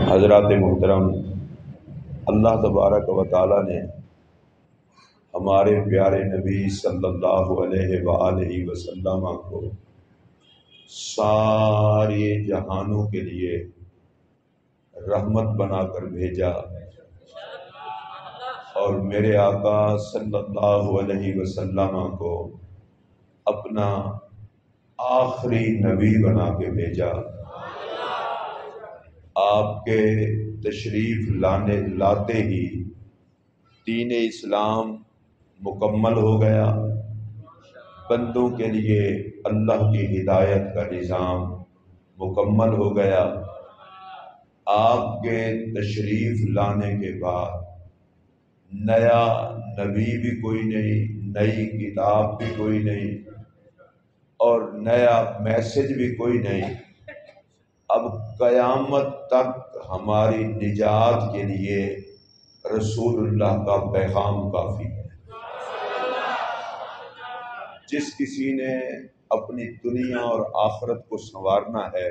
حضرات محترم، اللہ تبارک و تعالی نے ہمارے پیارے نبی صلی اللہ علیہ وآلہ وسلم کو سارے جہانوں کے لیے رحمت بنا کر بھیجا، اور میرے آقا صلی اللہ علیہ وسلم کو اپنا آخری نبی بنا کے بھیجا۔ آپ کے تشریف لاتے ہی دین اسلام مکمل ہو گیا، بندوں کے لیے اللہ کی ہدایت کا نظام مکمل ہو گیا۔ آپ کے تشریف لانے کے بعد نیا نبی بھی کوئی نہیں، نئی کتاب بھی کوئی نہیں، اور نیا میسج بھی کوئی نہیں۔ اب قیامت تک ہماری نجات کے لیے رسول اللہ کا پیغام کافی ہے۔ جس کسی نے اپنی دنیا اور آخرت کو سنوارنا ہے،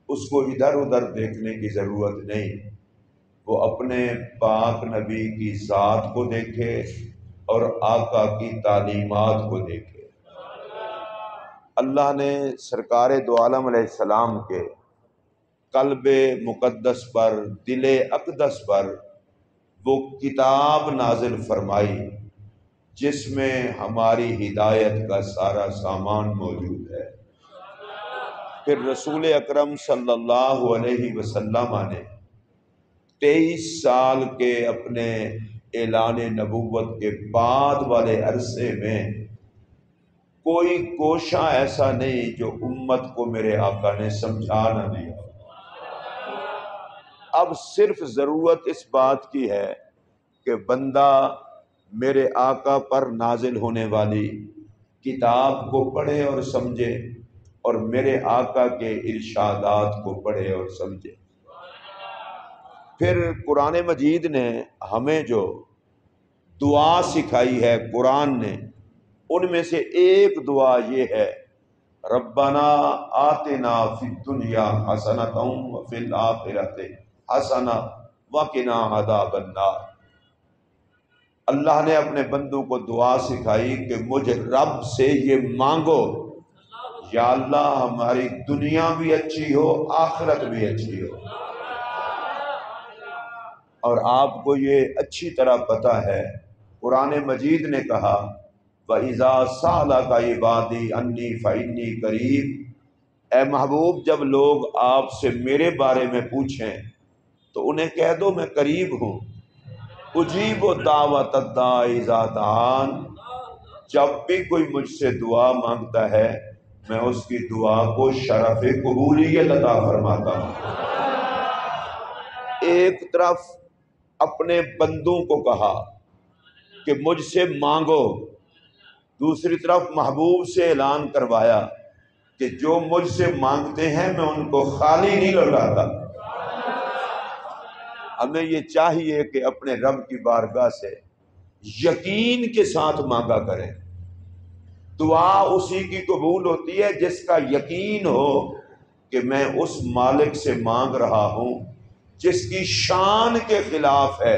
اس کو ادھر ادھر دیکھنے کی ضرورت نہیں، وہ اپنے پاک نبی کی ذات کو دیکھے اور آقا کی تعلیمات کو دیکھے۔ اللہ نے سرکار دو عالم علیہ السلام کے قلب مقدس پر، دل اقدس پر وہ کتاب نازل فرمائی جس میں ہماری ہدایت کا سارا سامان موجود ہے۔ پھر رسول اکرم صلی اللہ علیہ وسلم نے 23 سال کے اپنے اعلان نبوت کے بعد والے عرصے میں کوئی گوشہ ایسا نہیں جو امت کو میرے آقا نے سمجھا نہ دیا۔ اب صرف ضرورت اس بات کی ہے کہ بندہ میرے آقا پر نازل ہونے والی کتاب کو پڑھے اور سمجھے، اور میرے آقا کے ارشادات کو پڑھے اور سمجھے۔ پھر قرآن مجید نے ہمیں جو دعا سکھائی ہے قرآن نے، ان میں سے ایک دعا یہ ہے، ربنا آتنا فی الدنیا حسنۃ وفی الآخرۃ حسنہ وقنا عذاب النار۔ اللہ نے اپنے بندوں کو دعا سکھائی کہ مجھ رب سے یہ مانگو، یا اللہ ہماری دنیا بھی اچھی ہو، آخرت بھی اچھی ہو۔ اور آپ کو یہ اچھی طرح پتہ ہے، قرآن مجید نے کہا وَإِذَا سَأَلَكَ عِبَادِي عَنِّي فَإِنِّي قَرِيبٌ، اے محبوب جب لوگ آپ سے میرے بارے میں پوچھیں تو انہیں کہہ دو میں قریب ہوں، اجیب دعوت الداعی اذا دعان، جب بھی کوئی مجھ سے دعا مانگتا ہے میں اس کی دعا کو شرف قبولیت عطا فرماتا ہوں۔ ایک طرف اپنے بندوں کو کہا کہ مجھ سے مانگو، دوسری طرف محبوب سے اعلان کروایا کہ جو مجھ سے مانگتے ہیں میں ان کو خالی نہیں لوٹاتا۔ ہمیں یہ چاہیے کہ اپنے رب کی بارگاہ سے یقین کے ساتھ مانگا کریں۔ دعا اسی کی قبول ہوتی ہے جس کا یقین ہو کہ میں اس مالک سے مانگ رہا ہوں جس کی شان کے خلاف ہے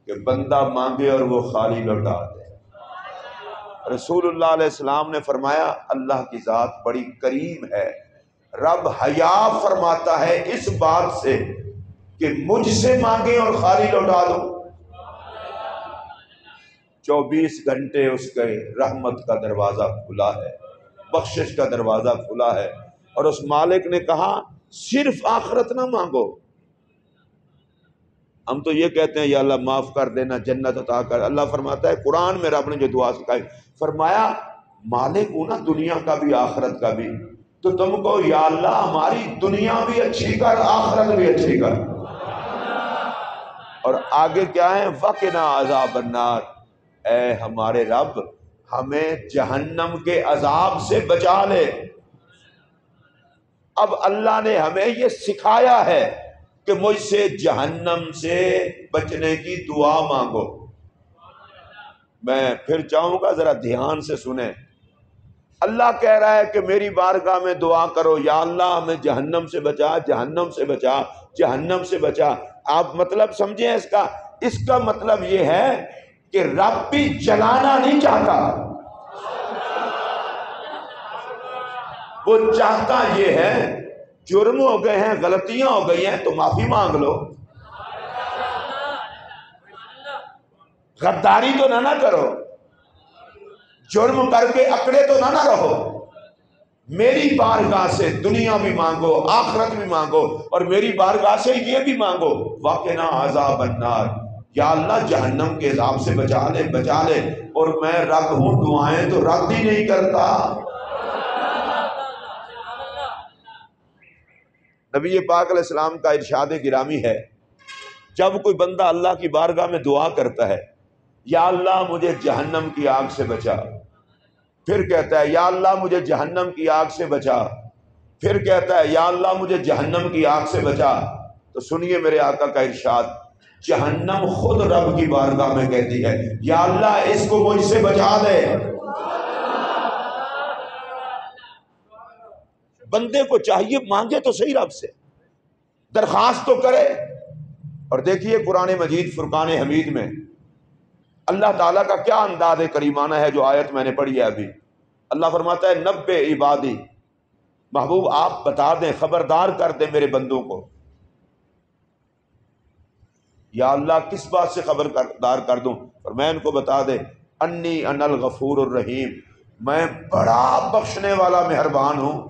کہ بندہ مانگے اور وہ خالی لوٹا دے۔ رسول اللہ علیہ السلام نے فرمایا اللہ کی ذات بڑی کریم ہے، رب حیا فرماتا ہے اس بات سے کہ مجھ سے مانگیں اور خالی لوٹا دو۔ 24 گھنٹے اس کے رحمت کا دروازہ کھلا ہے، بخشش کا دروازہ کھلا ہے، اور اس مالک نے کہا صرف آخرت نہ مانگو۔ ہم تو یہ کہتے ہیں یا اللہ معاف کر دینا، جنت عطا کر۔ اللہ فرماتا ہے قرآن میں رب نے جو دعا سکھائی، فرمایا مالک ہوں نا دنیا کا بھی آخرت کا بھی، تو تم کو یا اللہ ہماری دنیا بھی اچھی کر، آخرت بھی اچھی کر۔ اور آگے کیا ہے، وقنا عذاب النار، اے ہمارے رب ہمیں جہنم کے عذاب سے بچا لے۔ اب اللہ نے ہمیں یہ سکھایا ہے کہ مجھ سے جہنم سے بچنے کی دعا مانگو۔ میں پھر چاہوں گا ذرا دھیان سے سنیں، اللہ کہہ رہا ہے کہ میری بارگاہ میں دعا کرو، یا اللہ ہمیں جہنم سے بچا، جہنم سے بچا، جہنم سے بچا۔ آپ مطلب سمجھیں اس کا مطلب یہ ہے کہ رب بھی جلانا نہیں چاہتا، وہ چاہتا یہ ہے جرم ہو گئے ہیں، غلطیاں ہو گئی ہیں تو معافی مانگ لو، غداری تو نہ کرو، جرم کر کے اکڑے تو نہ رہو، میری بارگاہ سے دنیا بھی مانگو، آخرت بھی مانگو، اور میری بارگاہ سے یہ بھی مانگو وَقِنَا عَذَابَ النَّارِ، یا اللہ جہنم کے عذاب سے بچا لے بچا لے۔ اور میں رد ہوں، دعائیں تو رد ہی نہیں کرتا۔ نبی پاک علیہ السلام کا ارشاد گرامی ہے، جب کوئی بندہ اللہ کی بارگاہ میں دعا کرتا ہے یا اللہ مجھے جہنم کی آگ سے بچا، پھر کہتا ہے یا اللہ مجھے جہنم کی آگ سے بچا، پھر کہتا ہے یا اللہ مجھے جہنم کی آگ سے بچا، تو سنیے میرے آقا کا ارشاد، جہنم خود رب کی بارگاہ میں کہتی ہے یا اللہ اس کو مجھ سے بچا دے۔ بندے کو چاہیے مانگے تو صحیح رب سے، درخواست تو کرے۔ اور دیکھیے قرآن مجید فرقان حمید میں اللہ تعالیٰ کا کیا انداز کریمانہ ہے، جو آیت میں نے پڑھی ہے ابھی۔ اللہ فرماتا ہے نبّئ عبادی، محبوب آپ بتا دیں، خبردار کر دیں میرے بندوں کو۔ یا اللہ کس بات سے خبردار کر دوں؟ اور میں ان کو بتا دے انی انا الغفور الرحیم، میں بڑا بخشنے والا مہربان ہوں۔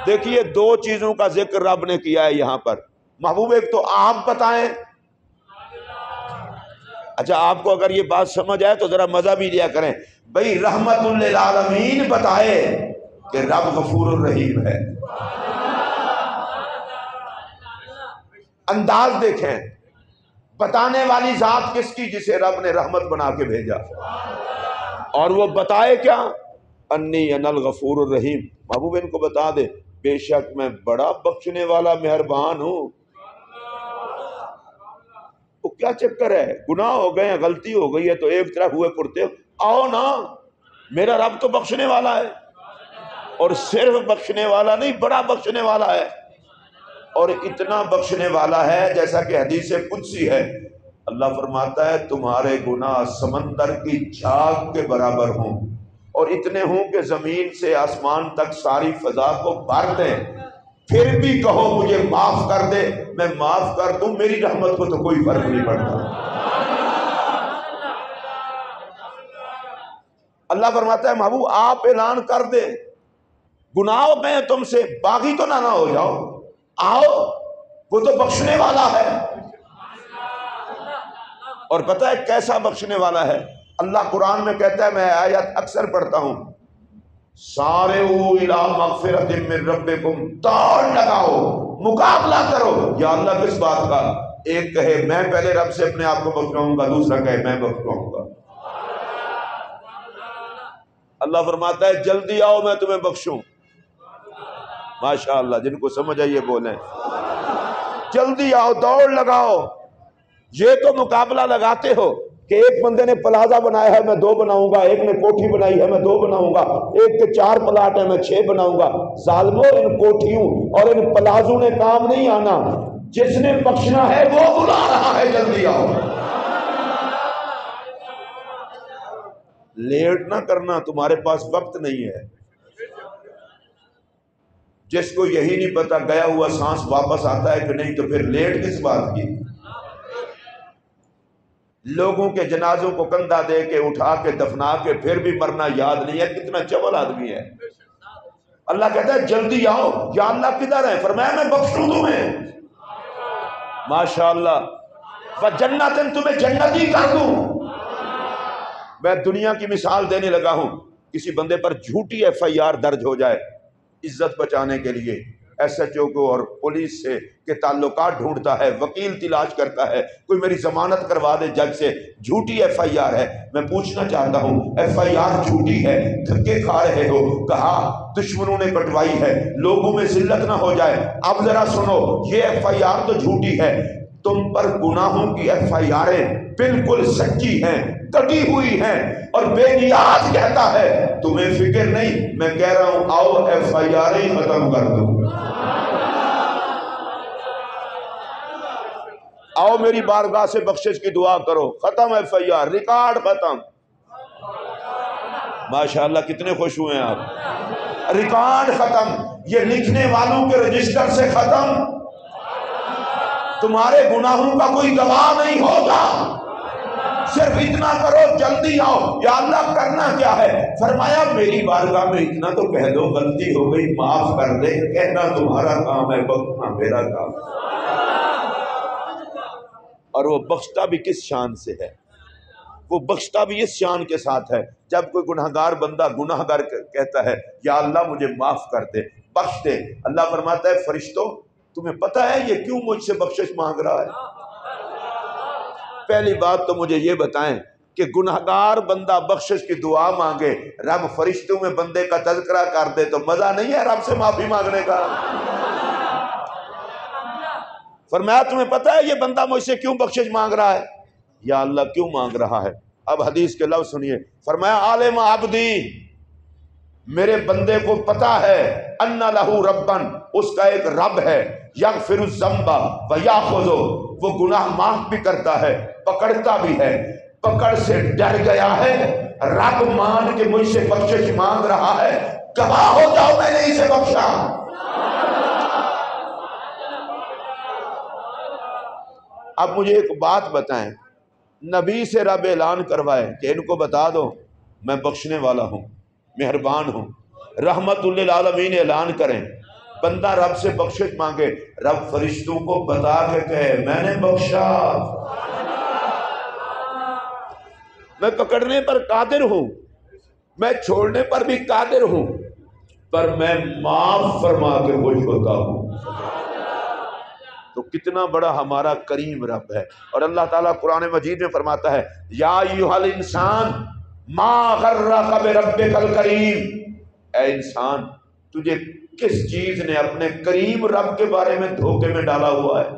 دیکھیے دو چیزوں کا ذکر رب نے کیا ہے یہاں پر، محبوب ایک تو آپ بتائیں۔ اچھا آپ کو اگر یہ بات سمجھ آئے تو ذرا مزہ بھی لیا کریں، بھئی رحمت للعالمین بتائے کہ رب غفور الرحیم ہے۔ انداز دیکھیں، بتانے والی ذات کس کی؟ جسے رب نے رحمت بنا کے بھیجا، اور وہ بتائے کیا؟ انی انا الغفور الرحیم، محبوب ان کو بتا دے بے شک میں بڑا بخشنے والا مہربان ہوں۔ وہ کیا چکر ہے؟ گناہ ہو گئے ہیں، غلطی ہو گئی ہے تو ایک طرف ہوئے پڑتے آؤ نا، میرا رب تو بخشنے والا ہے، اور صرف بخشنے والا نہیں، بڑا بخشنے والا ہے، اور اتنا بخشنے والا ہے جیسا کہ حدیث قدسی ہے، اللہ فرماتا ہے تمہارے گناہ سمندر کی جھاگ کے برابر ہوں، اور اتنے ہوں کہ زمین سے آسمان تک ساری فضا کو بھر دیں، پھر بھی کہو مجھے معاف کر دے، میں معاف کر دوں، میری رحمت کو تو کوئی فرق نہیں پڑتا۔ اللہ فرماتا ہے محبوب آپ اعلان کر دے، گناہ ہو گئے تم سے، باغی تو نہ ہو جاؤ، آؤ، وہ تو بخشنے والا ہے۔ اور پتہ ہے کیسا بخشنے والا ہے؟ اللہ قرآن میں کہتا ہے، میں آیت اکثر پڑھتا ہوں، سارعوا الی مغفرۃ من ربکم، دوڑ لگاؤ، مقابلہ کرو، یا اللہ کس بات کا؟ ایک کہے میں پہلے رب سے اپنے آپ کو بخشواؤں گا، دوسرا کہے میں بخشواؤں گا۔ اللہ فرماتا ہے جلدی آؤ میں تمہیں بخشوں۔ ماشاءاللہ، جن کو سمجھ آئیے بولیں جلدی آؤ، دوڑ لگاؤ۔ یہ تو مقابلہ لگاتے ہو کہ ایک بندے نے پلازا بنایا ہے میں 2 بناؤں گا، ایک نے کوٹھی بنائی ہے میں 2 بناؤں گا، ایک کے 4 پلاٹ ہے میں 6 بناؤں گا۔ ظالمو، ان کوٹھیوں اور ان پلازوں نے کام نہیں آنا، جس نے بخشنا ہے وہ بلا رہا ہے، جلدی آؤ۔ لیٹ نہ کرنا، تمہارے پاس وقت نہیں ہے۔ جس کو یہی نہیں پتا گیا ہوا سانس واپس آتا ہے کہ نہیں، تو پھر لیٹ کس بات کی؟ لوگوں کے جنازوں کو کندھا دے کے اٹھا کے دفنا کے پھر بھی مرنا یاد نہیں ہے، کتنا چول آدمی ہے۔ اللہ کہتا ہے جلدی آؤ۔ یا اللہ کدھر ہے؟ فرمایا میں بخشوں تمہیں، ماشاءاللہ، وجنت، تمہیں جنتی کر دوں۔ میں دنیا کی مثال دینے لگا ہوں، کسی بندے پر جھوٹی FIR درج ہو جائے، عزت بچانے کے لیے SHO کو اور پولیس سے کے تعلقات ڈھونڈتا ہے، وکیل تلاش کرتا ہے، کوئی میری ضمانت کروا دے جج سے، جھوٹی FIR ہے۔ میں پوچھنا چاہتا ہوں FIR جھوٹی ہے، دھکے کھا رہے ہو، کہا دشمنوں نے کٹوائی ہے، لوگوں میں ذلت نہ ہو جائے، اب ذرا سنو، یہ FIR تو جھوٹی ہے، تم پر گناہوں کی FIR بالکل سچی ہیں، کٹی ہوئی ہیں، اور بے نیاز کہتا ہے تمہیں فکر نہیں، میں کہہ رہا ہوں آؤ FIR ہی ختم کر دو، آؤ میری بارگاہ سے بخشش کی دعا کرو، ختم FIR، ریکارڈ ختم۔ ماشاءاللہ کتنے خوش ہوئے ہیں آپ، ریکارڈ ختم، یہ لکھنے والوں کے رجسٹر سے ختم، تمہارے گناہوں کا کوئی گواہ نہیں ہوگا، صرف اتنا کرو جلدی آؤ۔ یا اللہ کرنا کیا ہے؟ فرمایا میری بارگاہ میں اتنا تو کہہ دو غلطی ہو گئی معاف کر دے، کہنا تمہارا کام ہے، بخشنا میرا کام ہے۔ اور وہ بخشتا بھی کس شان سے ہے؟ وہ بخشتا بھی اس شان کے ساتھ ہے جب کوئی گناہگار بندہ گناہگار کہتا ہے یا اللہ مجھے معاف کر دے، بخش دے، اللہ فرماتا ہے فرشتوں تمہیں پتہ ہے یہ کیوں مجھ سے بخشش مانگ رہا ہے؟ پہلی بات تو مجھے یہ بتائیں کہ گناہگار بندہ بخشش کی دعا مانگے، رب فرشتوں میں بندے کا تذکرہ کر دے تو مزہ نہیں ہے رب سے معافی مانگنے کا؟ فرمایا تمہیں پتہ ہے یہ بندہ مجھ سے کیوں بخشش مانگ رہا ہے؟ یا اللہ کیوں مانگ رہا ہے؟ اب حدیث کے لفظ سنیے، فرمایا عالم عبدی، میرے بندے کو پتا ہے ان لہو ربن، اس کا ایک رب ہے، یغفر الذنب و یاخذ، وہ گناہ معاف بھی کرتا ہے پکڑتا بھی ہے، پکڑ سے ڈر گیا ہے، رب مان کے مجھ سے بخشش مانگ رہا ہے، گواہ ہو جاؤ میں نے اسے بخشا۔ اب مجھے ایک بات بتائیں، نبی سے رب اعلان کروائے کہ ان کو بتا دو میں بخشنے والا ہوں، مہربان ہوں، رحمت للعالمین اعلان کریں، بندہ رب سے بخشش مانگے، رب فرشتوں کو بتا کے کہے میں نے بخشا، میں پکڑنے پر قادر ہوں، میں چھوڑنے پر بھی قادر ہوں، پر میں معاف فرما کے خوش ہوتا ہوں۔ تو کتنا بڑا ہمارا کریم رب ہے۔ اور اللہ تعالیٰ قرآن مجید میں فرماتا ہے یا ایھا الانسان ما غرک بربک الکریم، اے انسان تجھے کس چیز نے اپنے کریم رب کے بارے میں دھوکے میں ڈالا ہوا ہے؟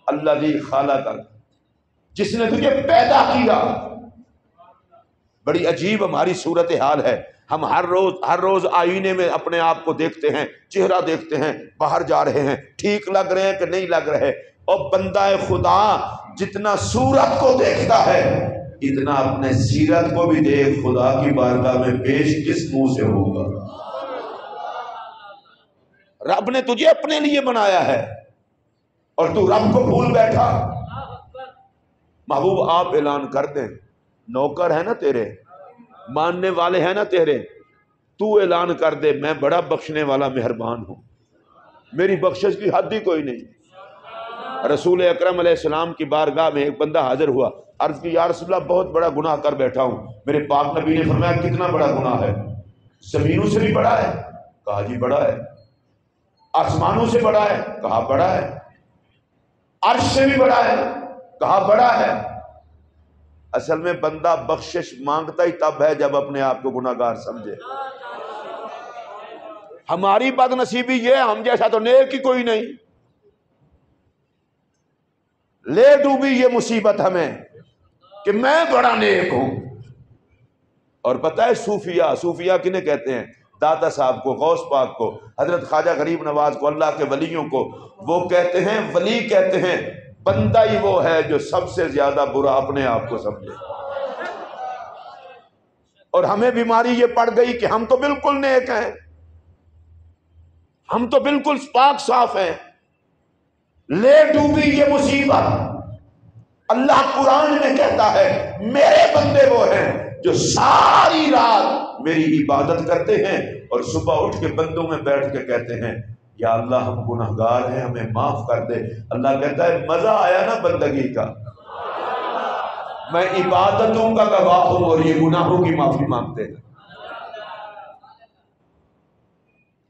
الذی خلقک، جس نے تجھے پیدا کیا۔ بڑی عجیب ہماری صورتحال ہے، ہم ہر روز آئینے میں اپنے آپ کو دیکھتے ہیں، چہرہ دیکھتے ہیں، باہر جا رہے ہیں، ٹھیک لگ رہے ہیں کہ نہیں لگ رہے، اور بندہ خدا جتنا صورت کو دیکھتا ہے اتنا اپنے سیرت کو بھی دیکھ، خدا کی بارگاہ میں پیش کس منہ سے ہوگا؟ رب نے تجھے اپنے لیے بنایا ہے اور تو رب کو بھول بیٹھا۔ محبوب آپ اعلان کر دیں، نوکر ہے نا تیرے، ماننے والے ہیں نا تیرے، تو اعلان کر دے میں بڑا بخشنے والا مہربان ہوں، میری بخشش کی حد ہی کوئی نہیں۔ رسول اکرم علیہ السلام کی بارگاہ میں ایک بندہ حاضر ہوا، عرض کی یا رسول اللہ بہت بڑا گناہ کر بیٹھا ہوں۔ میرے پاک نبی نے فرمایا کتنا بڑا گناہ ہے؟ زمینوں سے بھی بڑا ہے؟ کہا جی بڑا ہے۔ آسمانوں سے بڑا ہے؟ کہا بڑا ہے۔ عرش سے بھی بڑا ہے؟ کہا بڑا ہے۔ اصل میں بندہ بخشش مانگتا ہی تب ہے جب اپنے آپ کو گناہ گار سمجھے۔ ہماری بد نصیبی یہ، ہم جیسا تو نیک ہی کوئی نہیں، لے ڈوبی یہ مصیبت ہمیں کہ میں بڑا نیک ہوں۔ اور پتہ ہے صوفیہ کنہیں کہتے ہیں؟ داتا صاحب کو، غوث پاک کو، حضرت خواجہ غریب نواز کو، اللہ کے ولیوں کو۔ وہ کہتے ہیں، ولی کہتے ہیں بندہ ہی وہ ہے جو سب سے زیادہ برا اپنے آپ کو سمجھے۔ اور ہمیں بیماری یہ پڑ گئی کہ ہم تو بالکل نیک ہیں، ہم تو بالکل پاک صاف ہیں، لے ڈوبی یہ مصیبت۔ اللہ قرآن میں کہتا ہے میرے بندے وہ ہیں جو ساری رات میری عبادت کرتے ہیں اور صبح اٹھ کے بندوں میں بیٹھ کے کہتے ہیں یا اللہ ہم گناہگار ہیں ہمیں معاف کر دے۔ اللہ کہتا ہے مزہ آیا نا بندگی کا، میں عبادتوں کا گواہ ہوں اور یہ گناہوں کی معافی مانگتے ہیں۔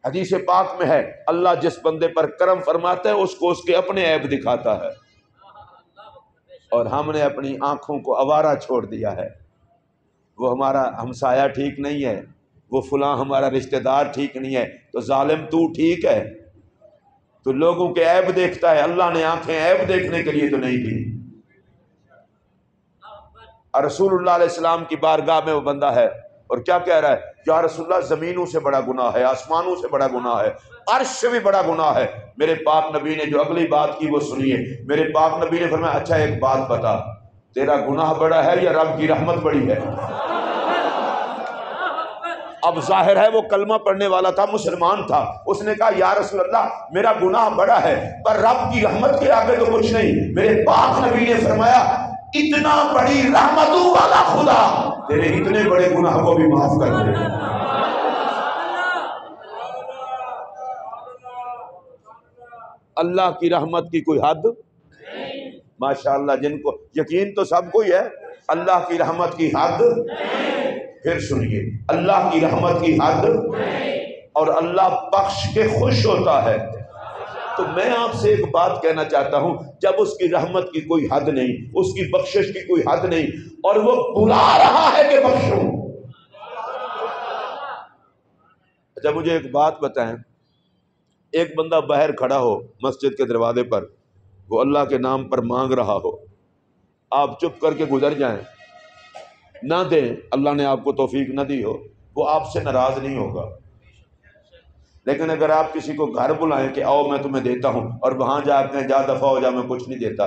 حدیث پاک میں ہے اللہ جس بندے پر کرم فرماتا ہے اس کو اس کے اپنے عیب دکھاتا ہے، اور ہم نے اپنی آنکھوں کو آوارہ چھوڑ دیا ہے۔ وہ ہمارا ہمسایہ ٹھیک نہیں ہے، وہ فلاں ہمارا رشتہ دار ٹھیک نہیں ہے، تو ظالم تو ٹھیک ہے؟ تو لوگوں کے عیب دیکھتا ہے، اللہ نے آنکھیں عیب دیکھنے کے لیے تو نہیں دی۔ اور رسول اللہ علیہ السلام کی بارگاہ میں وہ بندہ ہے اور کیا کہہ رہا ہے؟ یا رسول اللہ زمینوں سے بڑا گناہ ہے، آسمانوں سے بڑا گناہ ہے، عرش سے بھی بڑا گناہ ہے۔ میرے پاک نبی نے جو اگلی بات کی وہ سنیے، میرے پاک نبی نے فرمایا اچھا ایک بات بتا، تیرا گناہ بڑا ہے یا رب کی رحمت بڑی ہے؟ اب ظاہر ہے وہ کلمہ پڑھنے والا تھا، مسلمان تھا، اس نے کہا یا رسول اللہ میرا گناہ بڑا ہے پر رب کی رحمت کے آگے تو کچھ نہیں۔ میرے پاک نبی نے فرمایا اتنا بڑی رحمتوں والا خدا تیرے اتنے بڑے گناہ کو بھی معاف کر دے۔ اللہ کی رحمت کی کوئی حد؟ ماشاءاللہ، جن کو یقین تو سب کو ہی ہے، اللہ کی رحمت کی حد؟ پھر سنیے، اللہ کی رحمت کی حد اور اللہ بخش کے خوش ہوتا ہے۔ تو میں آپ سے ایک بات کہنا چاہتا ہوں، جب اس کی رحمت کی کوئی حد نہیں، اس کی بخشش کی کوئی حد نہیں، اور وہ بلا رہا ہے کہ بخشوں۔ اچھا مجھے ایک بات بتائیں، ایک بندہ باہر کھڑا ہو مسجد کے دروازے پر، وہ اللہ کے نام پر مانگ رہا ہو، آپ چپ کر کے گزر جائیں، نہ دیں، اللہ نے آپ کو توفیق نہ دی ہو، وہ آپ سے ناراض نہیں ہوگا۔ لیکن اگر آپ کسی کو گھر بلائیں کہ آؤ میں تمہیں دیتا ہوں، اور وہاں جا کے جا دفعہ ہو جا میں کچھ نہیں دیتا،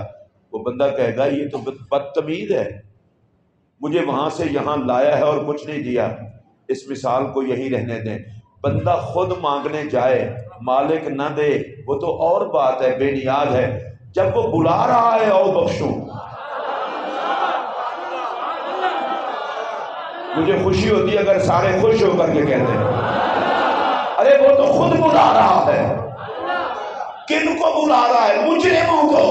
وہ بندہ کہے گا یہ تو بدتمیز ہے، مجھے وہاں سے یہاں لایا ہے اور کچھ نہیں دیا۔ اس مثال کو یہی رہنے دیں، بندہ خود مانگنے جائے مالک نہ دے وہ تو اور بات ہے، بے نیاز ہے، جب وہ بلا رہا ہے آؤ بخشوں، مجھے خوشی ہوتی ہے اگر سارے خوش ہو کر کے کہتے ہیں ارے وہ تو خود بلا رہا ہے۔ کن کو بلا رہا ہے؟ مجرموں کو،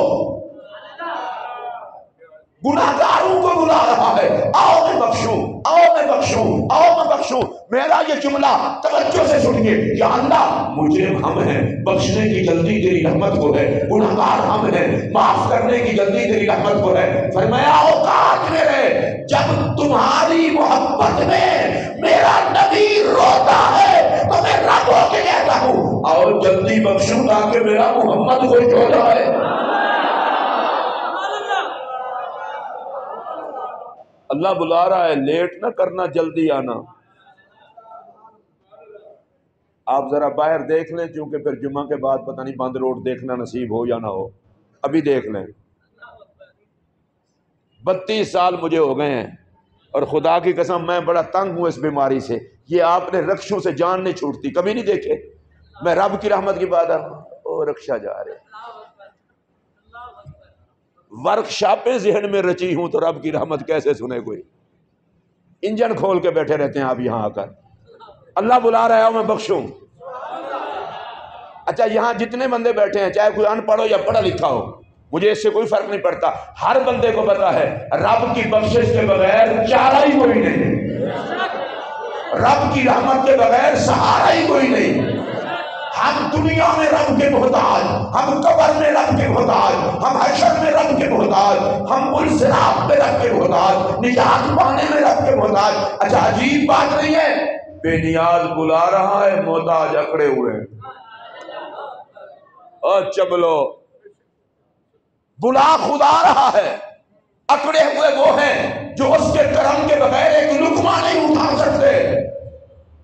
گناہگاروں کو بلا رہا ہے، آؤ میں بخشوں، آؤ میں بخشوں، آؤ میں بخشوں۔ میرا یہ جملہ توجہ سے سنیے، یا اللہ مجرم ہم ہیں، بخشنے کی جلدی تیری رحمت کو ہے، گناہگار ہم ہیں، معاف کرنے کی جلدی تیری رحمت کو ہے۔ فرمایا اوقات میرے جب تمہاری محبت میں میرا نبی روتا ہے تو میں رب ہو کے کہتا ہوں آؤ جلدی بخشوں تاکہ میرا محمد خوش ہو جائے۔ اللہ بلا رہا ہے، لیٹ نہ کرنا، جلدی آنا۔ آپ ذرا باہر دیکھ لیں، چونکہ پھر جمعہ کے بعد پتہ نہیں بند روڈ دیکھنا نصیب ہو یا نہ ہو، ابھی دیکھ لیں۔ 32 سال مجھے ہو گئے ہیں اور خدا کی قسم میں بڑا تنگ ہوں اس بیماری سے، یہ آپ نے رکشوں سے جان نہیں چھوٹتی، کبھی نہیں دیکھے؟ میں رب کی رحمت کی بات او رکشہ جا رہے، ورکشاپیں ذہن میں رچی ہوں تو رب کی رحمت کیسے سنے کوئی؟ انجن کھول کے بیٹھے رہتے ہیں آپ یہاں آ کر، اللہ بلا رہا ہے میں بخشوں۔ اچھا یہاں جتنے بندے بیٹھے ہیں چاہے کوئی ان پڑھ ہو یا پڑھا لکھا ہو، مجھے اس سے کوئی فرق نہیں پڑتا، ہر بندے کو پتا ہے رب کی بخشش کے بغیر چارہ ہی کوئی نہیں، رب کی رحمت کے بغیر سہارا ہی کوئی نہیں۔ ہم دنیا میں رب کے محتاج، ہم قبر میں رب کے محتاج، ہم حشر میں رب کے محتاج، ہم الصراط میں رب کے محتاج، نجات پانے میں رب کے محتاج۔ اچھا عجیب بات نہیں ہے، بے نیاز بلا رہا ہے، محتاج اکڑے ہوئے ہیں۔ اور چبلو بلا خدا رہا ہے، اکڑے ہوئے وہ ہیں جو اس کے کرم کے بغیر ایک لقمہ نہیں اٹھا سکتے۔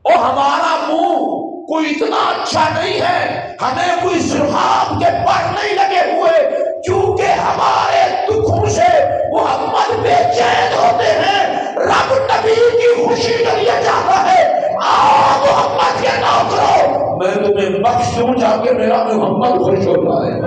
اور ہمارا منہ کوئی اتنا اچھا نہیں ہے، ہمیں کوئی زخام کے پر نہیں لگے ہوئے، چونکہ ہمارے دکھوں سے محمد بے چین ہوتے ہیں۔ رب نبی کی خوشی کے لیے چاہتا ہے آؤ محمد کے نوکرو میں تمہیں بخش دوں جا کے میرا محمد خوش ہو جائے۔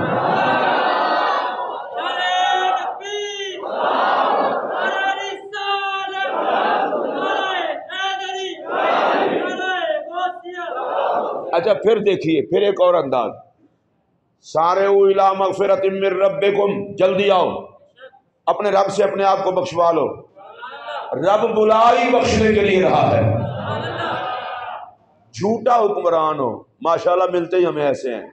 اچھا پھر دیکھیے، پھر ایک اور انداز، سارعوا الی مغفرۃ من ربکم، جلدی آؤ اپنے رب سے اپنے آپ کو بخشوا لو۔ رب بلائی بخشنے کے لیے رہا ہے۔ جھوٹا حکمران ہو، ماشاءاللہ ملتے ہی ہمیں ایسے ہیں،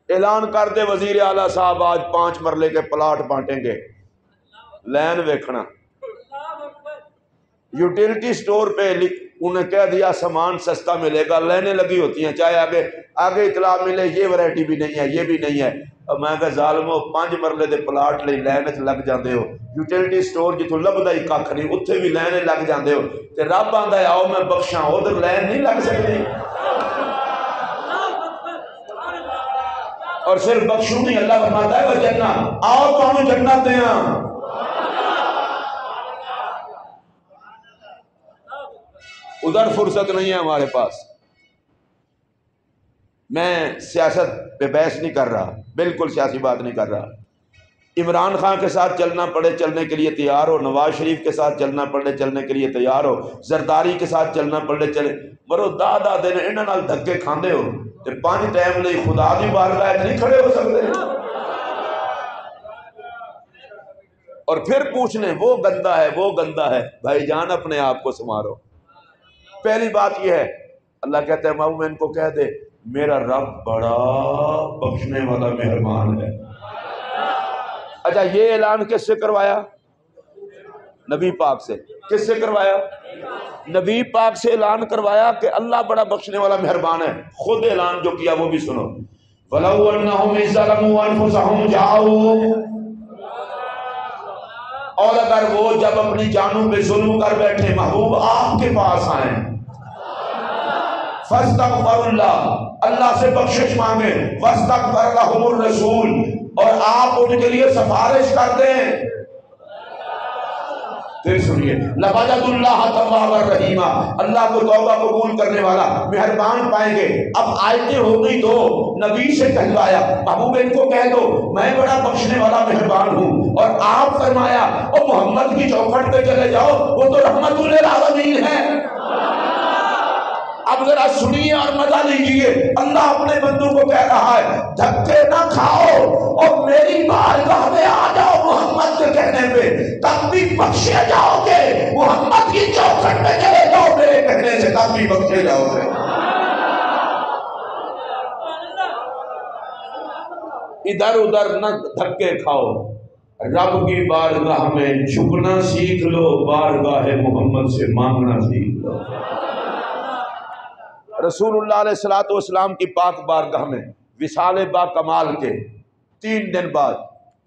اعلان کر دے وزیر اعلیٰ صاحب آج 5 مرلے کے پلاٹ بانٹیں گے، لین ویکھنا، یوٹیلٹی سٹور پہ انہیں کہہ دیا سامان سستا ملے گا، لینے لگی ہوتی ہیں، چاہے آگے آگے اطلاع ملے یہ ورائٹی بھی نہیں ہے، یہ بھی نہیں ہے۔ اور میں کہ ظالمو 5 مرلے دے پلاٹ لئی لائن وچ لگ جاندے ہو، یوٹیلٹی سٹور جتوں لبدا ہی کھ نہیں اتھے بھی لائن لگ جاندے ہو، تے رب آندا ہے آؤ میں بخشاں، ادھر لائن نہیں لگ سکتی۔ اور صرف بخشوں نہیں، اللہ فرماتا ہے وہ جنت آؤ تانوں جنت دیاں۔ ادھر فرصت نہیں ہے ہمارے پاس۔ میں سیاست پہ بحث نہیں کر رہا، بالکل سیاسی بات نہیں کر رہا۔ عمران خان کے ساتھ چلنا پڑے چلنے کے لیے تیار ہو، نواز شریف کے ساتھ چلنا پڑے چلنے کے لیے تیار ہو، زرداری کے ساتھ چلنا پڑے چلے مرو دا دن انہاں نال دھکے کھاندے ہو تے 5 ٹائم لئی خدا دی بارگاہ وچ نہیں کھڑے ہو سکتے۔ اور پھر پوچھنے وہ گندا ہے وہ گندا ہے، بھائی جان اپنے آپ کو سنوارو۔ پہلی بات یہ ہے، اللہ کہتا ہے مومن کو کہہ دے میرا رب بڑا بخشنے والا مہربان ہے۔ اچھا یہ اعلان کس سے کروایا؟ نبی پاک سے۔ کس سے کروایا؟ نبی پاک سے اعلان کروایا کہ اللہ بڑا بخشنے والا مہربان ہے۔ خود اعلان جو کیا وہ بھی سنو، وَلَوْ أَنَّهُمْ إِذْ ظَلَمُوا أَنفُسَهُمْ جَاءُوا، اور اگر وہ جب اپنی جانوں پہ ظلم کر بیٹھے محبوب آپ کے پاس آئیں، فَاسْتَغْفَرُوا اللَّهَ، اللہ سے بخشش مانگے، وَاسْتَغْفَرَ لَهُمُ الرَّسُولُ، اور آپ ان کے لیے سفارش کر دیں۔ پھر سنیے، لَوَجَدُوا اللَّهَ تَوَّابًا رَحِيمًا، اللہ کو توبہ قبول کرنے والا مہربان پائیں گے۔ اب آیتیں ہو گئی دو، نبی سے کہلوایا محبوب ان کو کہہ دو میں بڑا بخشنے والا مہربان ہوں، اور آپ فرمایا او محمد کی چوکھٹ پہ چلے جاؤ وہ تو رحمت للعالمین ہے۔ اب ذرا سنیے اور مزہ لیجیے، اللہ اپنے بندوں کو کہہ رہا ہے دھکے نہ کھاؤ اور میری بارگاہ میں آ جاؤ محمد کے کہنے پہ، تب بھی بخشے جاؤ گے۔ محمد کی چوکھٹ پہ چلے جاؤ میرے کہنے سے، تب بھی بخشے جاؤ گے۔ ادھر ادھر نہ دھکے کھاؤ، رب کی بارگاہ میں جھکنا سیکھ لو، بارگاہ محمد سے مانگنا سیکھ لو۔ رسول اللہ علیہ الصلوۃ والسلام کی پاک بارگاہ میں وصال با کمال کے 3 دن بعد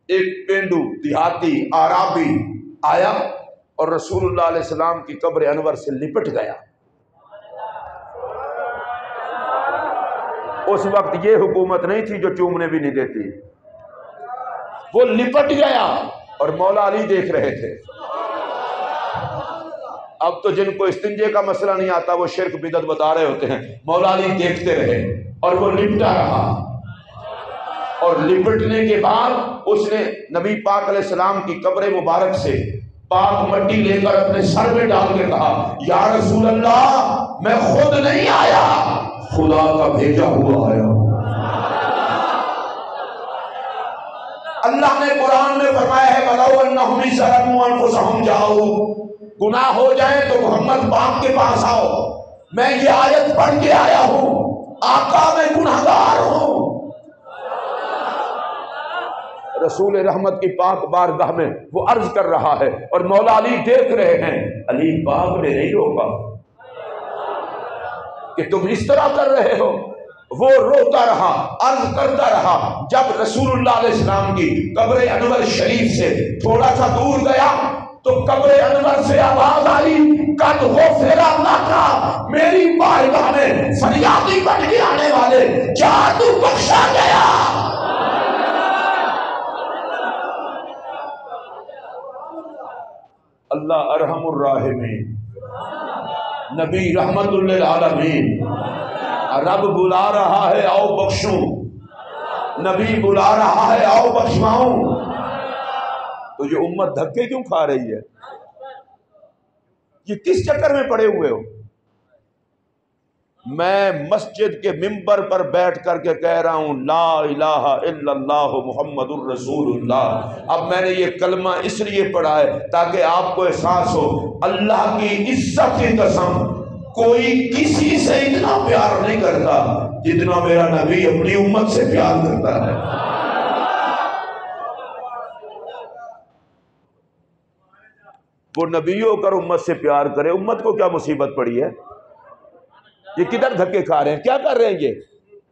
ایک پینڈو دیہاتی آرابی آیا اور رسول اللہ علیہ السلام کی قبر انور سے لپٹ گیا۔ اس وقت یہ حکومت نہیں تھی جو چومنے بھی نہیں دیتی، وہ لپٹ گیا اور مولا علی دیکھ رہے تھے۔ اب تو جن کو استنجے کا مسئلہ نہیں آتا وہ شرک بدعت بتا رہے ہوتے ہیں، مولا علی دیکھتے رہے اور وہ لپٹا رہا، اور لپٹنے کے بعد اس نے نبی پاک علیہ السلام کی قبر مبارک سے پاک مٹی لے کر اپنے سر میں ڈال کے کہا یا رسول اللہ میں خود نہیں آیا، خدا کا بھیجا ہوا آیا۔ اللہ نے قرآن میں فرمایا ہے وَلَوْ أَنَّهُمْ إِذْ ظَلَمُوا أَنفُسَهُمْ جَاءُوا، گناہ ہو جائے تو محمد باپ کے پاس آؤ، میں یہ آیت پڑھ کے آیا ہوں، آقا میں گناہگار ہوں۔ رسول رحمت کی پاک بارگاہ میں وہ عرض کر رہا ہے اور مولا علی دیکھ رہے ہیں۔ علی پاک نے نہیں روکا کہ تم اس طرح کر رہے ہو، وہ روتا رہا، عرض کرتا رہا۔ جب رسول اللہ علیہ السلام کی قبر انور شریف سے تھوڑا سا دور گیا تو قبر انور سے آواز آئی قد غفر لک، میری بارگاہ میں فریادی بن کے آنے والے جا تو بخشا گیا۔ اللہ ارحم الراحمین، نبی رحمت للعالمین، رب بلا رہا ہے آؤ بخشوں، نبی بلا رہا ہے آؤ بخشواؤں، تو یہ امت دھکے کیوں کھا رہی ہے؟ یہ کس چکر میں پڑے ہوئے ہو؟ میں مسجد کے ممبر پر بیٹھ کر کے کہہ رہا ہوں لا الہ الا اللہ محمد الرسول اللہ۔ اب میں نے یہ کلمہ اس لیے پڑھا ہے تاکہ آپ کو احساس ہو اللہ کی عزت کی قسم کوئی کسی سے اتنا پیار نہیں کرتا جتنا میرا نبی اپنی امت سے پیار کرتا ہے۔ وہ نبی ہو کر امت سے پیار کرے، امت کو کیا مصیبت پڑی ہے؟ یہ کدھر دھکے کھا رہے ہیں، کیا کر رہے ہیں یہ؟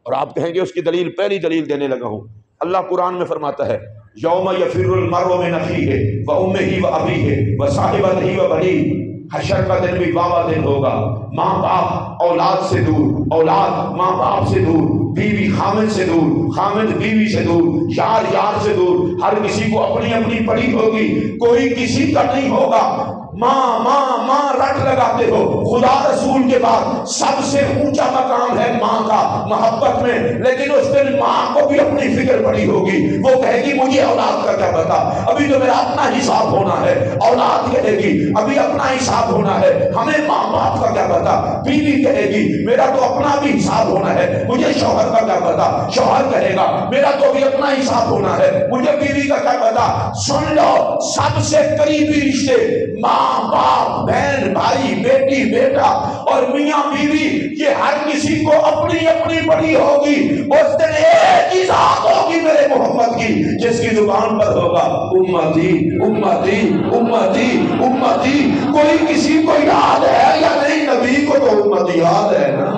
اور آپ کہیں گے اس کی دلیل، پہلی دلیل دینے لگا ہوں۔ اللہ قرآن میں فرماتا ہے یوم یفر المرء من اخیہ وامہ وابیہ وصاحبتہ وبنیہ، حشر کا دن بھی واوا دن ہوگا، ماں باپ اولاد سے دور، اولاد ماں باپ سے دور، بیوی خامد سے دور، خامد بیوی سے دور، یار یار سے دور، ہر کسی کو اپنی اپنی پڑی ہوگی، کوئی کسی کا نہیں ہوگا۔ ماں ماں ماں رٹ لگاتے ہو، خدا رسول کے بعد سب سے اونچا مقام ہے ماں کا محبت میں، لیکن اس دن ماں کو بھی اپنی فکر پڑی ہوگی، وہ کہے گی مجھے اولاد کا کیا پتا، ابھی تو میرا اپنا حساب ہونا ہے۔ اولاد کہے گی ابھی اپنا حساب ہونا ہے، ہمیں ماں باپ کا کیا پتا۔ بیوی کہے گی میرا تو اپنا بھی حساب ہونا ہے، مجھے شوہر کا کیا پتا۔ شوہر کہے گا میرا تو بھی اپنا حساب ہونا ہے، مجھے بیوی کا کیا پتا۔ سن لو، سب سے قریبی رشتے ماں باپ، بہن بھائی، بیٹی بیٹا اور میاں بیوی، یہ ہر کسی کو اپنی اپنی بڑی ہوگی۔ اس دن ایک ہی ذات ہوگی میرے محمد کی، جس کی زبان پر ہوگا امتی امتی امتی امتی۔ کوئی کسی کو یاد ہے یا نہیں؟ نبی کو تو امتی یاد ہے نا۔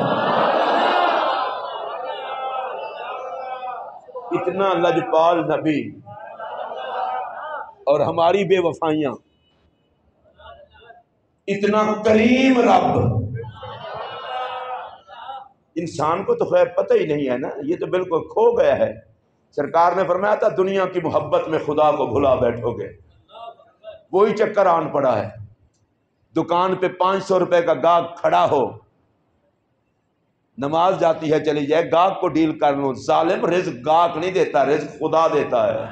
اتنا لجپال نبی اور ہماری بے وفائیاں، اتنا کریم رب۔ انسان کو تو خیر پتہ ہی نہیں ہے نا، یہ تو بالکل کھو گیا ہے۔ سرکار نے فرمایا تھا دنیا کی محبت میں خدا کو بھلا بیٹھو گے، وہی چکر آن پڑا ہے۔ دکان پہ 500 روپے کا گاہک کھڑا ہو، نماز جاتی ہے چلی جائے، گاہک کو ڈیل کر لو۔ ظالم رزق گاہک نہیں دیتا، رزق خدا دیتا ہے۔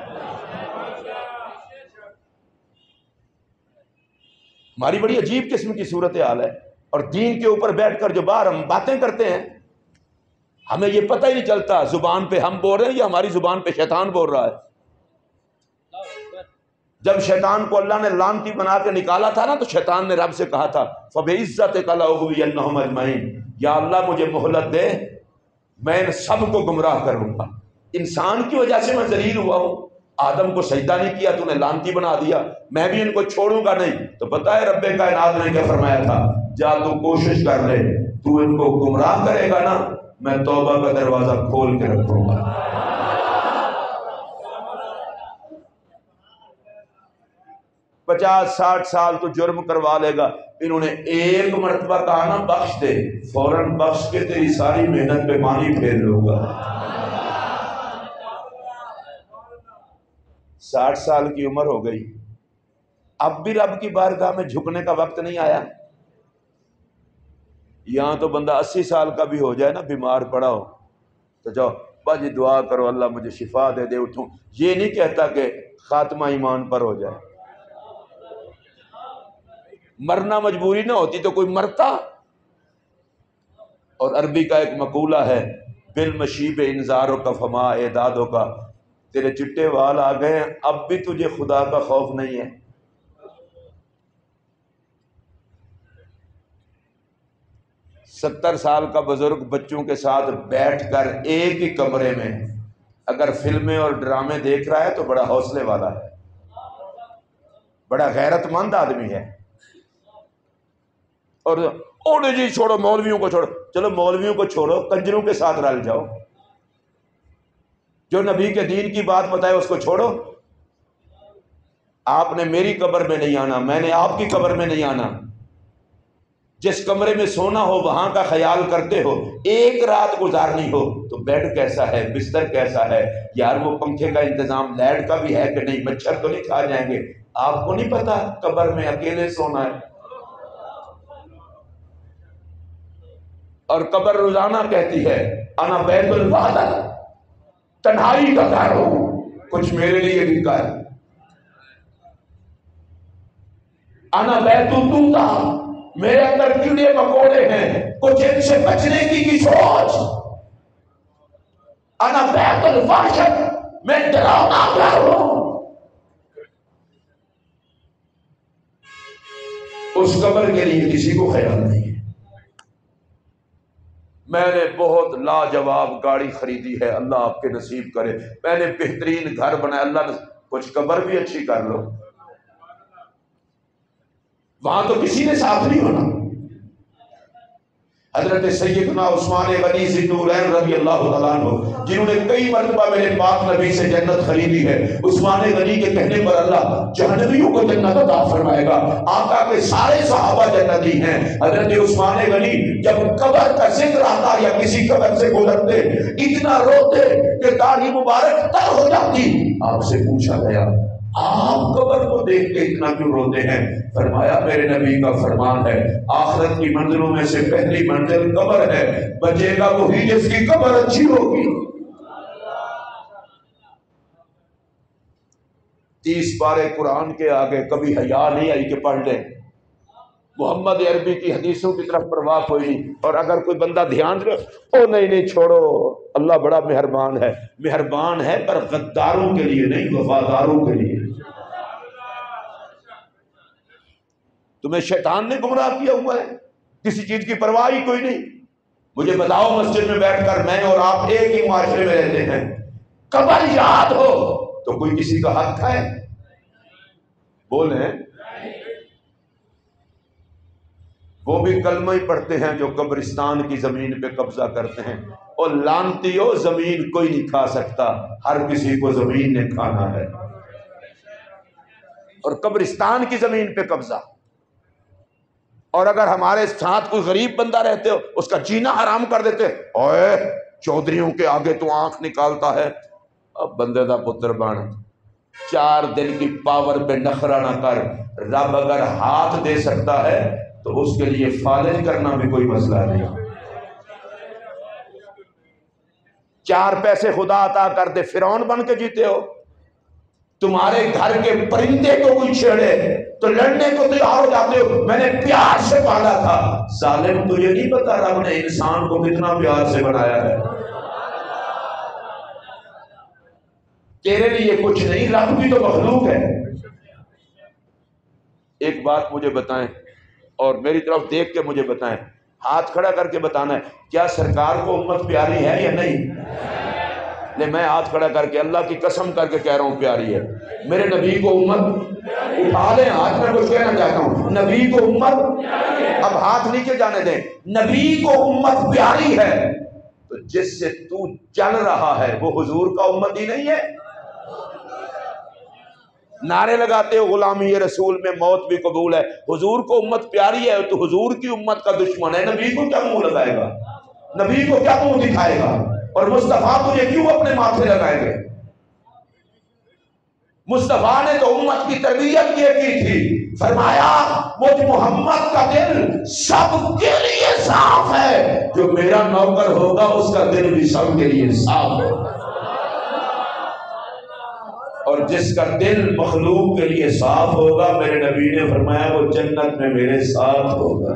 ہماری بڑی عجیب قسم کی صورتحال ہے، اور دین کے اوپر بیٹھ کر جو باہر ہم باتیں کرتے ہیں، ہمیں یہ پتہ ہی نہیں چلتا زبان پہ ہم بول رہے ہیں یا ہماری زبان پہ شیطان بول رہا ہے۔ جب شیطان کو اللہ نے لعنتی بنا کے نکالا تھا نا، تو شیطان نے رب سے کہا تھا فَبِعِزَّتِكَ لَأُغْوِيَنَّهُمْ أَجْمَعِينَ، یا اللہ مجھے مہلت دے، میں ان سب کو گمراہ کروں گا۔ انسان کی وجہ سے میں ذلیل ہوا ہوں، آدم کو سجدہ نہیں کیا، تو نے لعنتی بنا دیا، میں بھی ان کو چھوڑوں گا نہیں۔ تو پتہ ہے رب کائنات نے کیا فرمایا تھا؟ جا تو کوشش کر لے، تو ان کو گمراہ کرے گا نا، میں توبہ کا دروازہ کھول کے رکھوں گا۔ 50-60 سال تو جرم کروا لے گا، انہوں نے ایک مرتبہ کہا نا بخش دے، فوراً بخش کے تیری ساری محنت پہ پانی پھیر لوں گا۔ 60 سال کی عمر ہو گئی، اب بھی رب کی بارگاہ میں جھکنے کا وقت نہیں آیا۔ یہاں تو بندہ 80 سال کا بھی ہو جائے نا، بیمار پڑا ہو تو جاؤ باجی دعا کرو اللہ مجھے شفا دے دے اٹھوں، یہ نہیں کہتا کہ خاتمہ ایمان پر ہو جائے۔ مرنا مجبوری نہ ہوتی تو کوئی مرتا۔ اور عربی کا ایک مقولہ ہے بالمشیب انذاروں کا فما اعدادوں کا، تیرے چٹے وال آ گئے ہیں، اب بھی تجھے خدا کا خوف نہیں ہے۔ 70 سال کا بزرگ بچوں کے ساتھ بیٹھ کر ایک ہی کمرے میں اگر فلمیں اور ڈرامے دیکھ رہا ہے تو بڑا حوصلے والا ہے، بڑا غیرت مند آدمی ہے۔ اور جی چھوڑو مولویوں کو چھوڑو، چلو مولویوں کو چھوڑو، کنجروں کے ساتھ رل جاؤ، جو نبی کے دین کی بات بتائے اس کو چھوڑو۔ آپ نے میری قبر میں نہیں آنا، میں نے آپ کی قبر میں نہیں آنا۔ جس کمرے میں سونا ہو وہاں کا خیال کرتے ہو، ایک رات گزارنی ہو تو بیڈ کیسا ہے، بستر کیسا ہے، یار وہ پنکھے کا انتظام لائٹ کا بھی ہے کہ نہیں، مچھر تو نہیں کھا جائیں گے۔ آپ کو نہیں پتا قبر میں اکیلے سونا ہے، اور قبر روزانہ کہتی ہے انا بیت الوحدہ، تنہائی کا گھر ہوں، کچھ میرے لیے بھی کر۔ انا بیت الطوطا، میرے اندر کیڑے مکوڑے ہیں، کچھ ان سے بچنے کی سوچ۔ انا بیت الوحشت، میں ڈراؤنا گھر ہوں۔ اس قبر کے لیے کسی کو خیال نہیں ہے۔ میں نے بہت لاجواب گاڑی خریدی ہے، اللہ آپ کے نصیب کرے، میں نے بہترین گھر بنایا، اللہ نے کچھ قبر بھی اچھی کر لو۔ وہاں تو کسی نے ساتھ نہیں ہونا۔ حضرت سیدنا عثمان غنی ذوالنورین رضی اللہ تعالیٰ عنہ، جنہوں نے کئی مرتبہ میرے پاک نبی سے جنت خریدی ہے، عثمان غنی کے کہنے پر اللہ جہنمیوں کو جنت عطا فرمائے گا، آقا کے سارے صحابہ جنتی ہیں۔ حضرت عثمان غنی جب قبر کا ذکر آتا یا کسی قبر سے گزرتے اتنا روتے کہ داڑھی مبارک تر ہو جاتی۔ آپ سے پوچھا گیا آپ قبر کو دیکھ کے اتنا کیوں روتے ہیں؟ فرمایا میرے نبی کا فرمان ہے آخرت کی منزلوں میں سے پہلی منزل قبر ہے، بچے گا وہی جس کی قبر اچھی ہوگی۔ 30 پارے قرآن کے آگے کبھی حیا نہیں آئی کہ پڑھ لیں۔ محمد عربی کی حدیثوں کی طرف پرواہ کوئی نہیں، اور اگر کوئی بندہ دھیان دے او نہیں چھوڑو، اللہ بڑا مہربان ہے، مہربان ہے پر غداروں کے لیے نہیں، وفاداروں کے لیے۔ تمہیں شیطان نے گمراہ کیا ہوا ہے، کسی چیز کی پرواہ ہی کوئی نہیں۔ مجھے بتاؤ مسجد میں بیٹھ کر میں اور آپ ایک ہی معاشرے میں رہتے ہیں، قبر یاد ہو تو کوئی کسی کا حق ہے؟ بولیں وہ بھی کلمہ ہی پڑھتے ہیں جو قبرستان کی زمین پہ قبضہ کرتے ہیں، اور لانتیو زمین کوئی نہیں کھا سکتا، ہر کسی کو زمین نے کھانا ہے، اور قبرستان کی زمین پہ قبضہ۔ اور اگر ہمارے ساتھ کوئی غریب بندہ رہتے ہو اس کا جینا حرام کر دیتے، اوے چودھریوں کے آگے تو آنکھ نکالتا ہے، اب بندے دا پتر بن 4 دن کی پاور پہ نخرہ نہ کر، رب اگر ہاتھ دے سکتا ہے تو اس کے لیے فالج کرنا بھی کوئی مسئلہ نہیں۔ 4 پیسے خدا عطا کر دے، فرعون بن کے جیتے ہو۔ تمہارے گھر کے پرندے کو کوئی چھیڑے تو لڑنے کو تیار ہو جاتے ہو، میں نے پیار سے پالا تھا۔ ظالم تجھے نہیں پتا رب نے انسان کو کتنا پیار سے بنایا ہے؟ تیرے لیے کچھ نہیں، رب بھی تو مخلوق ہے۔ ایک بات مجھے بتائیں اور میری طرف دیکھ کے مجھے بتائیں، ہاتھ کھڑا کر کے بتانا ہے، کیا سرکار کو امت پیاری ہے یا نہیں؟ نہیں، میں ہاتھ کھڑا کر کے اللہ کی قسم کر کے کہہ رہا ہوں پیاری ہے۔ میرے نبی کو امت، اٹھا لیں ہاتھ، میں کچھ کہنا چاہتا ہوں، نبی کو امت، اب ہاتھ نیچے جانے دیں، نبی کو امت پیاری ہے تو جس سے تو چل رہا ہے وہ حضور کا امت ہی نہیں ہے؟ نعرے لگاتے ہو غلامی رسول میں موت بھی قبول ہے، حضور کو امت پیاری ہے تو حضور کی امت کا دشمن ہے، نبی کو کیا منہ لگائے گا؟ نبی کو کیا منہ دکھائے گا؟ اور مصطفیٰ تجھے کیوں اپنے ماتھے لگائیں گے؟ مصطفیٰ نے تو امت کی تربیت یہ کی تھی، فرمایا مجھ محمد کا دل سب کے لیے صاف ہے، جو میرا نوکر ہوگا اس کا دل بھی سب کے لیے صاف ہے، اور جس کا دل مخلوق کے لیے صاف ہوگا میرے نبی نے فرمایا وہ جنت میں میرے ساتھ ہوگا۔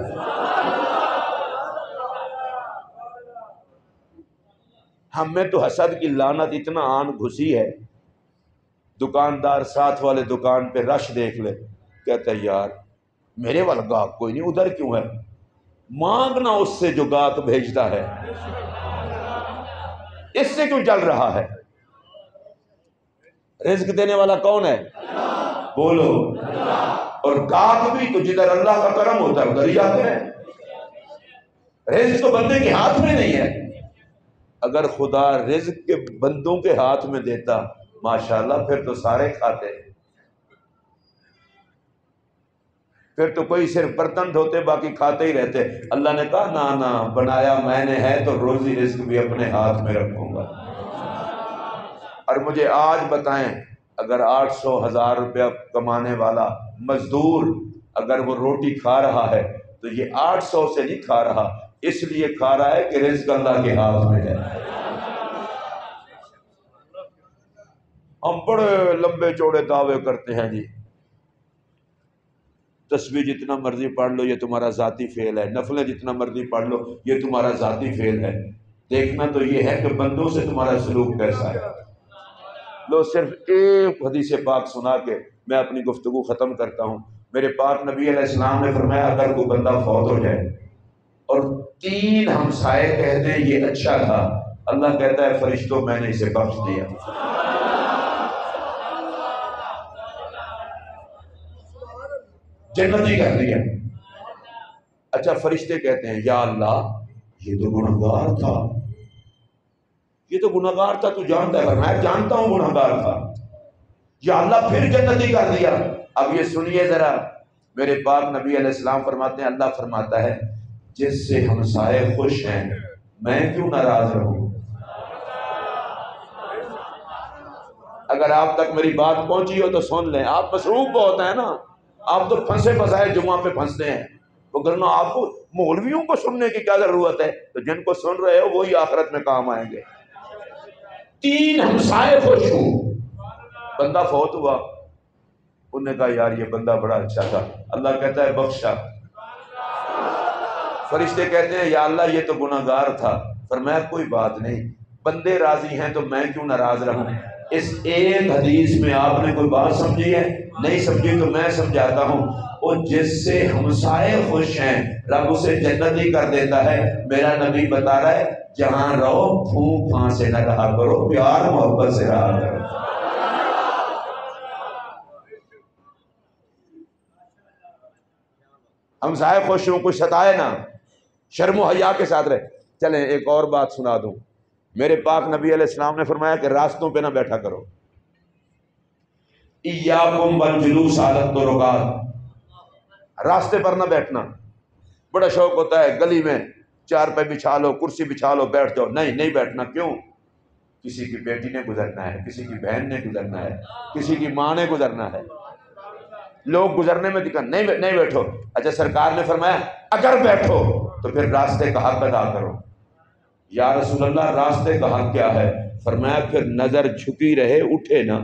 ہم میں تو حسد کی لعنت اتنا عام گھسی ہے، دکاندار ساتھ والے دکان پہ رش دیکھ لے، کہتا ہے یار میرے والا گاہک کوئی نہیں، ادھر کیوں ہے؟ مانگنا اس سے جو گاہک بھیجتا ہے، اس سے کیوں چل رہا ہے؟ رزق دینے والا کون ہے؟ بولو۔ اور گاہک بھی تو جدھر اللہ کا کرم ہوتا ہے ادھر ہی آتے ہیں، رزق تو بندے کے ہاتھ میں نہیں ہے۔ اگر خدا رزق کے بندوں کے ہاتھ میں دیتا ماشاءاللہ پھر تو سارے کھاتے، پھر تو کوئی صرف برتن دھوتے باقی کھاتے ہی رہتے۔ اللہ نے کہا نا نا، بنایا میں نے ہے تو روزی رزق بھی اپنے ہاتھ میں رکھوں گا۔ اور مجھے آج بتائیں اگر 800 1000 روپیہ کمانے والا مزدور اگر وہ روٹی کھا رہا ہے تو یہ 800 سے نہیں کھا رہا، اس لیے کھا رہا ہے کہ رزق اللہ کے ہاتھ میں ہے۔ ہم بڑے لمبے چوڑے دعوے کرتے ہیں جی، تسبیح جتنا مرضی پڑھ لو یہ تمہارا ذاتی فعل ہے، نفلیں جتنا مرضی پڑھ لو یہ تمہارا ذاتی فعل ہے، دیکھنا تو یہ ہے کہ بندوں سے تمہارا سلوک کیسا ہے۔ لو صرف ایک حدیث پاک سنا کے میں اپنی گفتگو ختم کرتا ہوں۔ میرے پاک نبی علیہ السلام نے فرمایا اگر کوئی بندہ فوت ہو جائے اور 3 ہمسائے کہہ دیں یہ اچھا تھا، اللہ کہتا ہے فرشتوں میں نے اسے بخش دیا۔ جنتی کر دیا۔ اچھا فرشتے کہتے ہیں یا اللہ یہ تو گنہگار تھا، یہ تو گنہگار تھا، تو جانتا ہے؟ میں جانتا ہوں گنہگار تھا، یا اللہ پھر جنتی کر دیا۔ اب یہ سنیے ذرا، میرے پاک نبی علیہ السلام فرماتے ہیں، اللہ فرماتا ہے جس سے ہمسائے خوش ہیں میں کیوں ناراض رہوں۔ اگر آپ تک میری بات پہنچی ہو تو سن لیں، آپ مصروف بہت ہیں نا، آپ تو پھنسے پھنسائے جمعہ پہ پھنستے ہیں، وگرنہ آپ کو مولویوں کو سننے کی کیا ضرورت ہے؟ تو جن کو سن رہے ہو وہی آخرت میں کام آئیں گے۔ 3 ہمسائے خوش ہوں، بندہ فوت ہوا، انہوں نے کہا یار یہ بندہ بڑا اچھا تھا، اللہ کہتا ہے بخشا۔ فرشتے کہتے ہیں یا اللہ یہ تو گناہگار تھا، فرمایا کوئی بات نہیں، بندے راضی ہیں تو میں کیوں ناراض رہوں۔ اس ایک حدیث میں آپ نے کوئی بات سمجھی ہے؟ نہیں سمجھی تو میں سمجھاتا ہوں۔ وہ جس سے ہمسائے خوش ہیں رب اسے جنتی کر دیتا ہے۔ میرا نبی بتا رہا ہے جہاں رہو پھونک پھاں سے نہ رہا کرو، پیار محبت سے رہا کرو۔ ہمسائے خوش ہوں، کچھ ستائے نا، شرم و حیا کے ساتھ رہے۔ چلیں ایک اور بات سنا دوں، میرے پاک نبی علیہ السلام نے فرمایا کہ راستوں پہ نہ بیٹھا کرو، ایاکم والجلوس علی الطرقات، راستے پر نہ بیٹھنا۔ بڑا شوق ہوتا ہے گلی میں چار پہ بچھا لو، کرسی بچھا لو، بیٹھ جاؤ، نہیں بیٹھنا۔ کیوں؟ کسی کی بیٹی نے گزرنا ہے، کسی کی بہن نے گزرنا ہے، کسی کی ماں نے گزرنا ہے، لوگ گزرنے میں دکھا نہیں بیٹھو۔ اچھا سرکار نے فرمایا اگر بیٹھو تو پھر راستے کا حق ادا کرو۔ یا رسول اللہ راستے کا حق کیا ہے؟ فرمایا پھر نظر جھکی رہے، اٹھے نا۔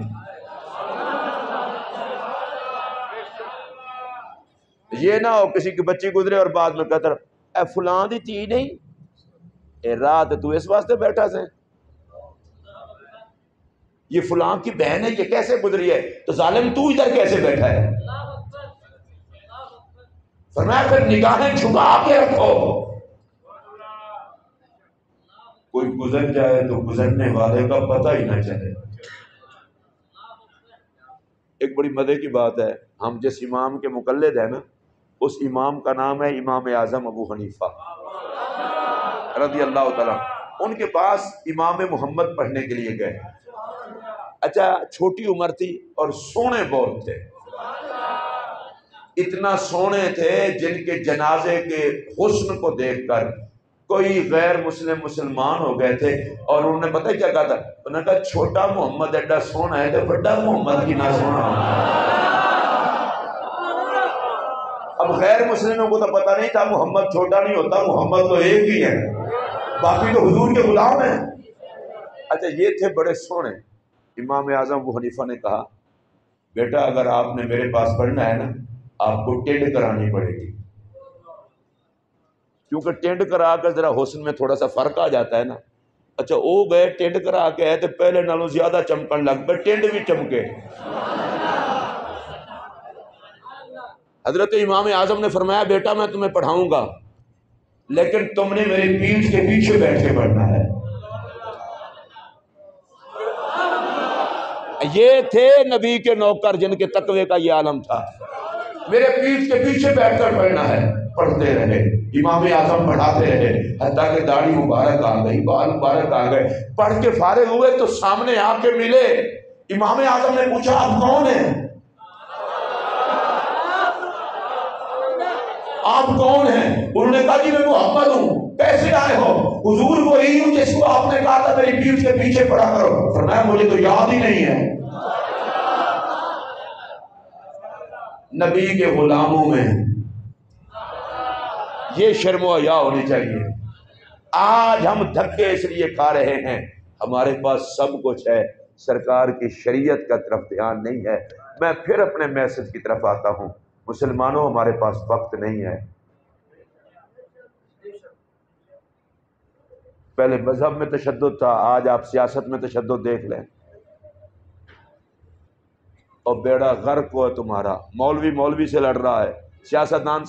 یہ نہ ہو کسی کی بچی گزرے اور بعد میں کہتا اے فلاں دی تھی نہیں، اے رات تو اس واسطے بیٹھا سے، یہ فلاں کی بہن ہے، یہ کیسے گزری ہے؟ تو ظالم تو ادھر کیسے بیٹھا ہے؟ فرمایا پھر نگاہیں چھپا کے رکھو، کوئی گزر جائے تو گزرنے والے کا پتہ ہی نہ چلے۔ ایک بڑی مزے کی بات ہے، ہم جس امام کے مقلد ہیں نا، اس امام کا نام ہے امام اعظم ابو حنیفہ رضی اللہ تعالیٰ۔ ان کے پاس امام محمد پڑھنے کے لیے گئے۔ اچھا چھوٹی عمر تھی اور سونے بہت تھے، اتنا سونے تھے جن کے جنازے کے حسن کو دیکھ کر کوئی غیر مسلم مسلمان ہو گئے تھے، اور انہوں نے پتہ کیا کہا تھا؟ انہوں نے کہا چھوٹا محمد ایڈا سونا ہے تو بڑا محمد کی نہ سونا ہونا۔ اب غیر مسلموں کو تو پتہ نہیں تھا محمد چھوٹا نہیں ہوتا، محمد تو ایک ہی ہے، باقی تو حضور کے غلام ہیں۔ اچھا یہ تھے بڑے سونے۔ امام اعظم ابو حنیفہ نے کہا بیٹا اگر آپ نے میرے پاس پڑھنا ہے نا، آپ کو ٹینڈ کرانی پڑے گی، کیونکہ ٹینڈ کرا کر ذرا حسن میں تھوڑا سا فرق آ جاتا ہے نا۔ اچھا وہ گئے ٹینڈ کرا کے آئے تو پہلے نالوں زیادہ چمکن لگ پہ، ٹینڈ بھی چمکے۔ حضرت امام اعظم نے فرمایا بیٹا میں تمہیں پڑھاؤں گا، لیکن تم نے میری پیٹھ کے پیچھے بیٹھ کے پڑھنا ہے۔ یہ تھے نبی کے نوکر جن کے تقوی کا یہ عالم تھا، میرے پیٹھ کے پیچھے بیٹھ کر پڑھنا ہے۔ پڑھتے رہے، امام اعظم پڑھاتے رہے، حتیٰ کہ داڑھی مبارک آ گئی، بال مبارک آ گئے۔ پڑھ کے فارغ ہوئے تو سامنے آ کے ملے۔ امام اعظم نے پوچھا آپ کون ہیں؟ آپ کون ہیں؟ انہوں نے کہا جی میں محمد ہوں۔ کیسے آئے ہو؟ حضور وہی ہوں جس کو آپ نے کہا تھا میری پیٹھ کے پیچھے پڑھا کرو۔ فرمایا مجھے تو یاد ہی نہیں ہے۔ نبی کے غلاموں میں یہ شرم و حیا ہونی چاہیے۔ آج ہم دھکے اس لیے کھا رہے ہیں، ہمارے پاس سب کچھ ہے، سرکار کی شریعت کا طرف دھیان نہیں ہے۔ میں پھر اپنے میسج کی طرف آتا ہوں، مسلمانوں ہمارے پاس وقت نہیں ہے۔ پہلے مذہب میں تشدد تھا، آج آپ سیاست میں تشدد دیکھ لیں، اور بیڑا غرق ہوا تمہارا۔ مولوی سے لڑ رہا ہے، سیاستدان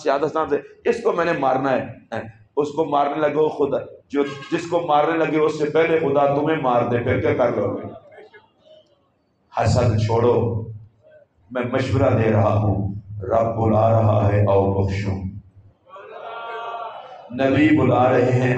سے، اس کو میں نے مارنا ہے، اس کو مارنے لگے ہو خدا، جو جس کو مارنے لگے اس سے پہلے خدا تمہیں مار دے، پھر کیا کر لو گے؟ حسد چھوڑو، میں مشورہ دے رہا ہوں، رب بلا رہا ہے، آؤ بخشو، نبی بلا رہے ہیں،